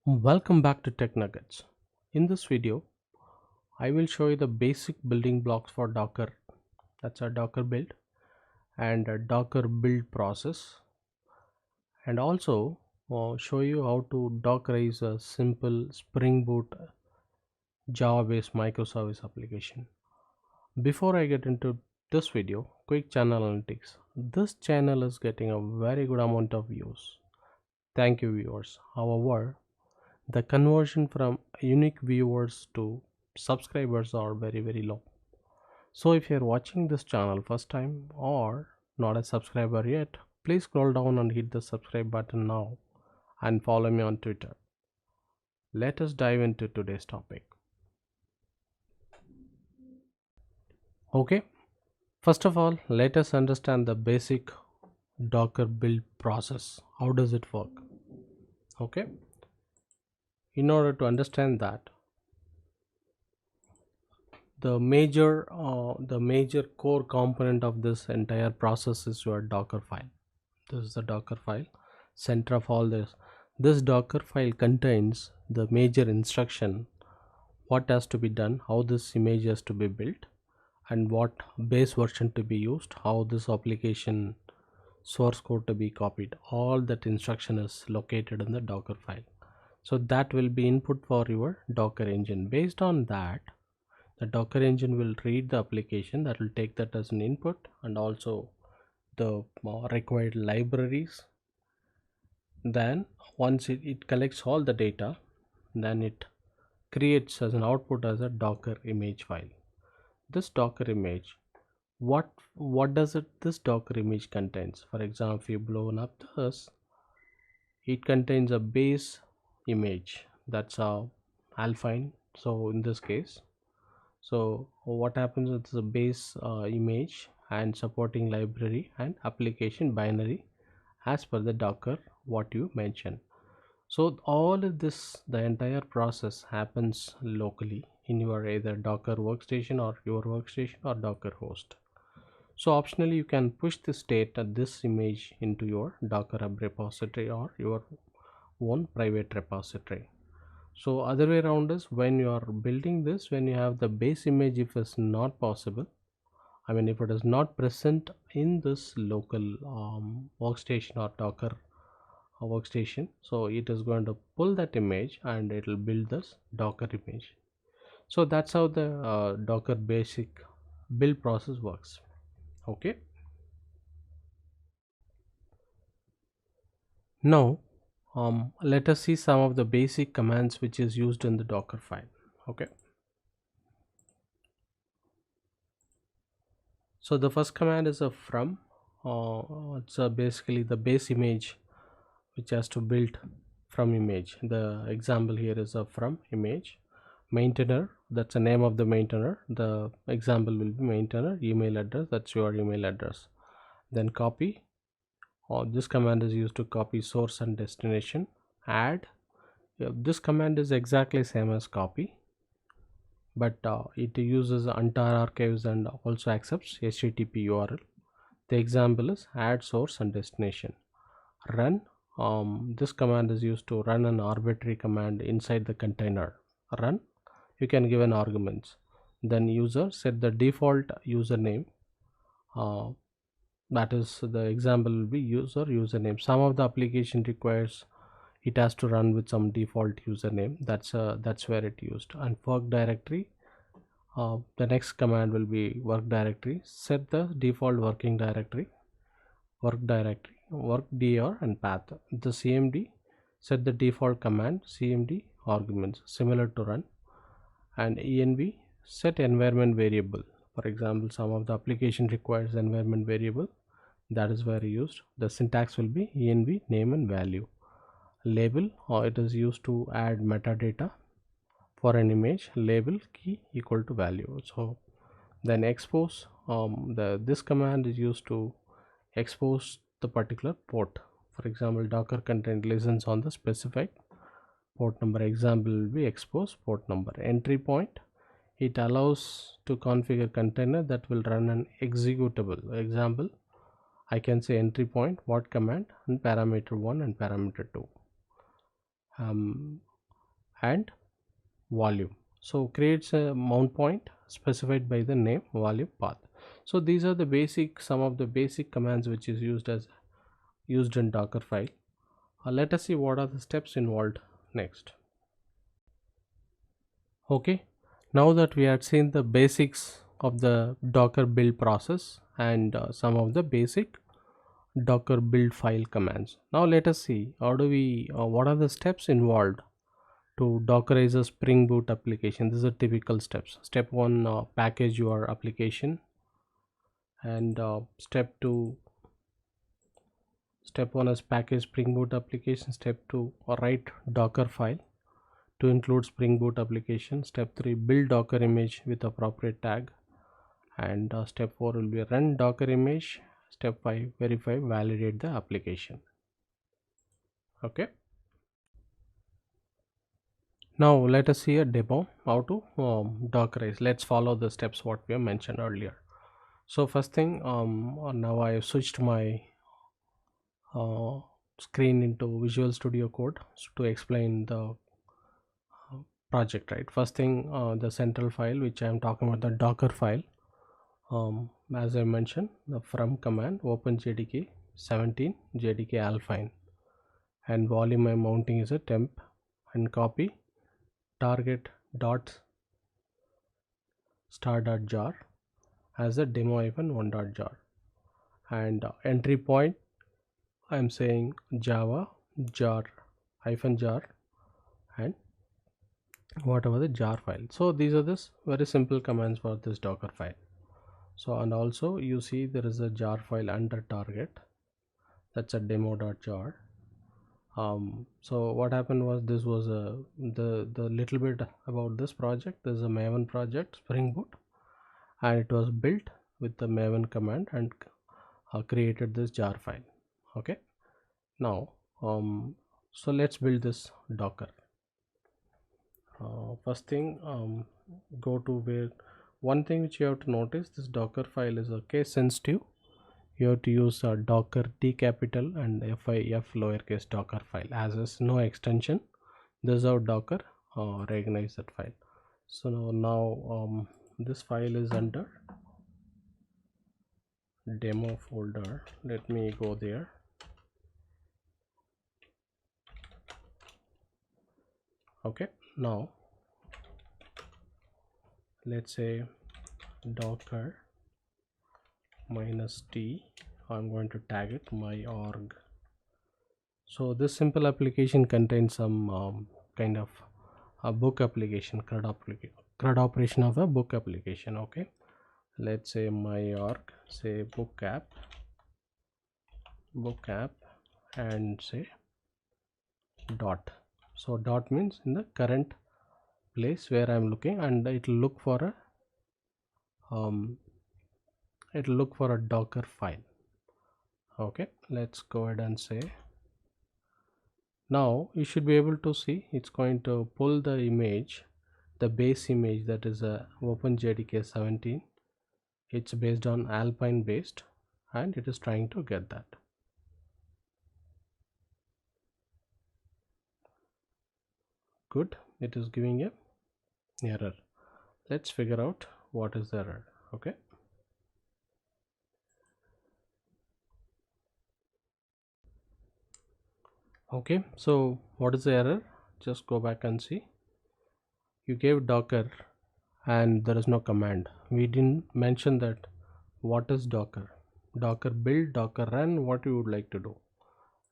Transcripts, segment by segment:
Welcome back to Tech Nuggets. In this video, I will show you the basic building blocks for Docker. That's a Docker build and a Docker build process, and also show you how to Dockerize a simple Spring Boot Java-based microservice application. Before I get into this video, quick channel analytics. This channel is getting a very good amount of views. Thank you, viewers. However, the conversion from unique viewers to subscribers are very low. So if you're watching this channel first time or not a subscriber yet, please scroll down and hit the subscribe button now and follow me on Twitter. Let us dive into today's topic. Okay, first of all, let us understand the basic Docker build process. How does it work? Okay, in order to understand that, the major core component of this entire process is your Docker file. This is the Docker file, center of all this Docker file contains the major instruction, what has to be done, how this image has to be built, and what base version to be used, how this application source code to be copied. All that instruction is located in the Docker file, so that will be input for your Docker engine. Based on that, the Docker engine will read the application, that will take that as an input, and also the required libraries. Then once it collects all the data, then it creates as an output as a Docker image file. This Docker image, what does it this Docker image contains? For example, if you blown up this, it contains a base image, that's a alpine. So in this case, so what happens with the base image and supporting library and application binary as per the Docker what you mentioned. So all of this, the entire process happens locally in your either Docker workstation or your workstation or Docker host. So optionally you can push the state of this image into your Docker hub repository or your own private repository. So other way around is when you are building this, when you have the base image, if it's not possible, I mean if it is not present in this local workstation or Docker workstation, so it is going to pull that image and it will build this Docker image. So that's how the Docker basic build process works. Okay, now let us see some of the basic commands which is used in the Docker file. Okay, so the first command is a from. It's basically the base image which has to build from image. The example here is a from image. Maintainer, that's the name of the maintainer. The example will be maintainer. Email address, that's your email address. Then copy, this command is used to copy source and destination. Add, this command is exactly same as copy, but it uses entire archives and also accepts HTTP URL. The example is add source and destination. Run, this command is used to run an arbitrary command inside the container. Run, you can give an arguments. Then user, set the default username, uh, that is the example will be user username. Some of the application requires it has to run with some default username, that's where it used. And work directory, the next command will be work directory. Set the default working directory, work directory, work dir and path. The cmd, set the default command cmd arguments similar to run. And env, set environment variable. For example, some of the application requires environment variable, that is where used. The syntax will be env name and value. Label, or it is used to add metadata for an image. Label key equal to value. So then expose, this command is used to expose the particular port. For example, Docker content listens on the specified port number. Example will be expose port number. Entry point, it allows to configure container that will run an executable. Example, I can say entry point what command and parameter 1 and parameter 2. and volume. So creates a mount point specified by the name volume path. So these are the basic, some of the basic commands which is used in Dockerfile. Let us see what are the steps involved next. Okay, now that we had seen the basics of the Docker build process and some of the basic Docker build file commands, now let us see how do we what are the steps involved to Dockerize a Spring Boot application. These are typical steps. Step 1, package your application, and step 1 is package Spring Boot application. Step 2, write Docker file to include Spring Boot application. Step 3, build Docker image with appropriate tag, and step 4 will be run Docker image. Step 5, verify validate the application. Okay, now let us see a demo how to Dockerize. Let's follow the steps what we have mentioned earlier. So first thing, now I have switched my uh, screen into Visual Studio Code to explain the project, right? First thing, the central file which I am talking about, the Docker file. As I mentioned, the from command open JDK 17 JDK alpine, and volume I'm mounting is a temp, and copy target dot star dot jar as a demo-1 dot jar, and entry point I'm saying java jar hyphen jar and whatever the jar file. So these are this very simple commands for this Docker file. So, and also you see there is a jar file under target, that's a demo.jar. So what happened was, this was the little bit about this project. This is a Maven project, Spring Boot, and it was built with the Maven command and created this jar file. Okay, now so let's build this Docker. First thing, go to where, one thing which you have to notice, this Docker file is a case sensitive. You have to use Docker D capital and FIF lowercase Docker file, as is no extension. This is how Docker recognize that file. So now this file is under demo folder. Let me go there. Okay, now let's say Docker -t, I'm going to tag it my org. So this simple application contains some kind of a book application, CRUD operation of a book application. Okay, let's say my org, say book app, and say dot. So dot means in the current place where I'm looking, and it'll look for a Docker file. Okay, let's go ahead and say, now you should be able to see it's going to pull the image, the base image, that is a OpenJDK 17. It's based on Alpine based, and it is trying to get that. Good, it is giving a error. Let's figure out what is the error. Okay, okay, so what is the error? Just go back and see. You gave Docker and there is no command. We didn't mention that what is Docker. Docker build, Docker run, what you would like to do.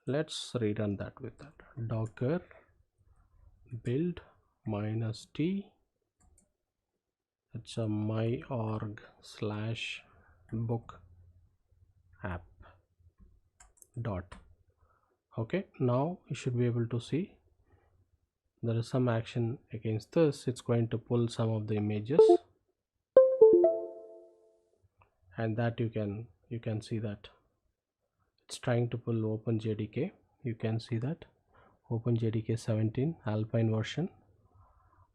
Let's rerun that with that. Docker build -t, it's a my org / book app dot. Okay, now you should be able to see there is some action against this. It's going to pull some of the images, and that you can see that it's trying to pull OpenJDK. You can see that OpenJDK 17 Alpine version,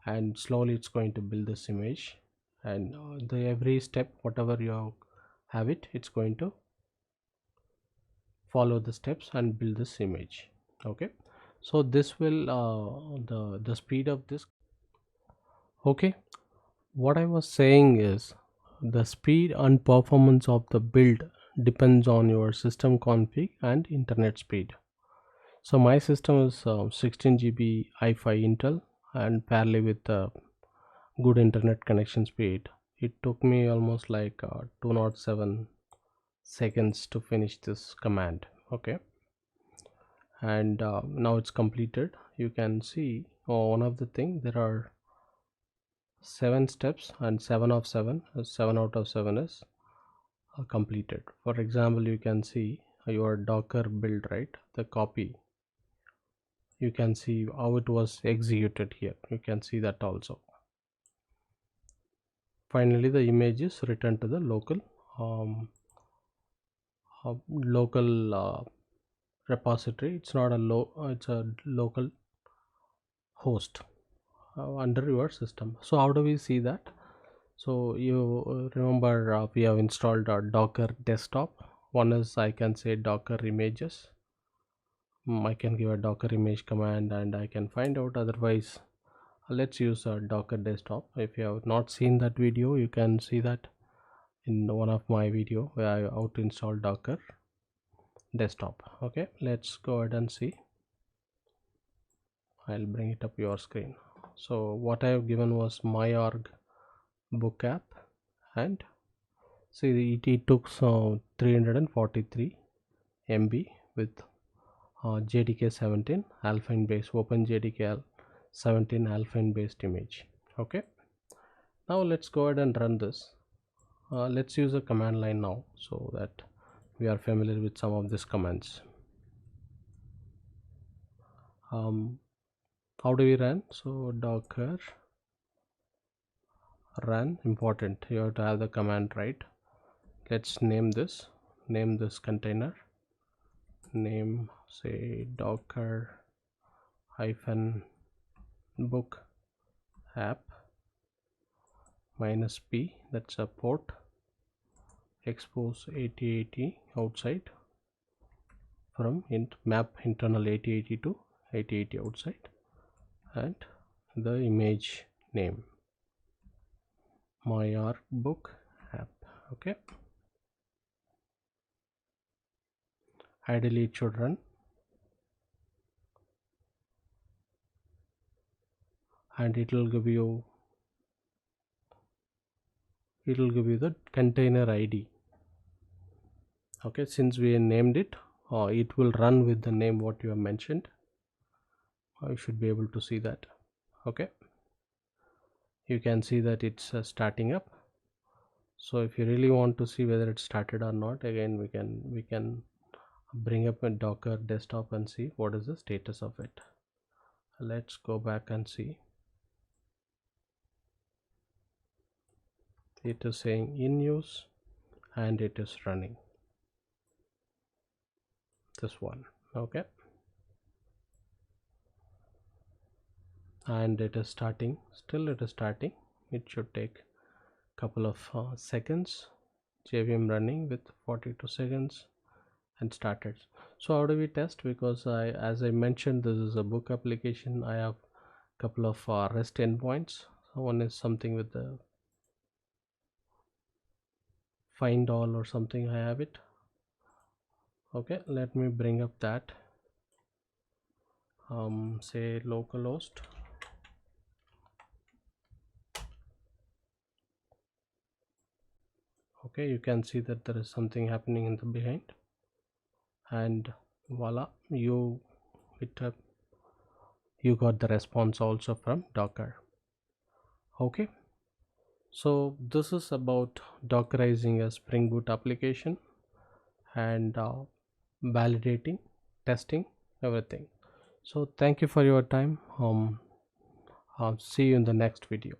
and slowly it's going to build this image, and the every step whatever you have it's going to follow the steps and build this image. Okay, So this will the speed of this. Okay, what I was saying is the speed and performance of the build depends on your system config and internet speed. So my system is 16 GB i5 Intel and fairly with good internet connection speed. It took me almost like 207 seconds to finish this command. Okay, and now it's completed. You can see one of the thing, there are 7 steps and 7 out of 7 is completed. For example, you can see your Docker build, right? The copy, you can see how it was executed here. You can see that also. Finally, the image is returned to the um, local repository. It's not a it's a local host under your system. So how do we see that? So you remember we have installed our Docker desktop. One is, I can say, Docker images. I can give a Docker image command and I can find out. Otherwise, let's use a Docker desktop. If you have not seen that video, you can see that in one of my video where I how to install Docker desktop. Okay, let's go ahead and see. I'll bring it up your screen. So what I have given was my org book app, and see it took 343 MB with JDK 17 alpine based open JDK 17 alpine based image. Okay, now let's go ahead and run this. Let's use a command line now so that we are familiar with some of these commands. How do we run? So docker run, important, you have to have the command, right? Let's name this container, name say docker hyphen book app -p, that's a port, expose 8080 outside from map internal 8080 to 8080 outside, and the image name my org book app. Okay, ideally it should run, and it will give you the container ID. Okay, since we named it, it will run with the name what you have mentioned. You should be able to see that. Okay, you can see that it's starting up. So if you really want to see whether it started or not, again we can bring up a Docker desktop and see what is the status of it. Let's go back and see. It is saying in use and it is running, this one. Okay, and it is starting, still it is starting. It should take couple of seconds. JVM running with 42 seconds and started. So how do we test? Because as I mentioned, this is a book application. I have couple of REST endpoints. So one is something with the find all or something, I have it. Okay, let me bring up that. Say localhost. Okay, you can see that there is something happening in the behind, and voila, you got the response also from Docker. Okay, so this is about Dockerizing a Spring Boot application and validating, testing, everything. So thank you for your time. See you in the next video.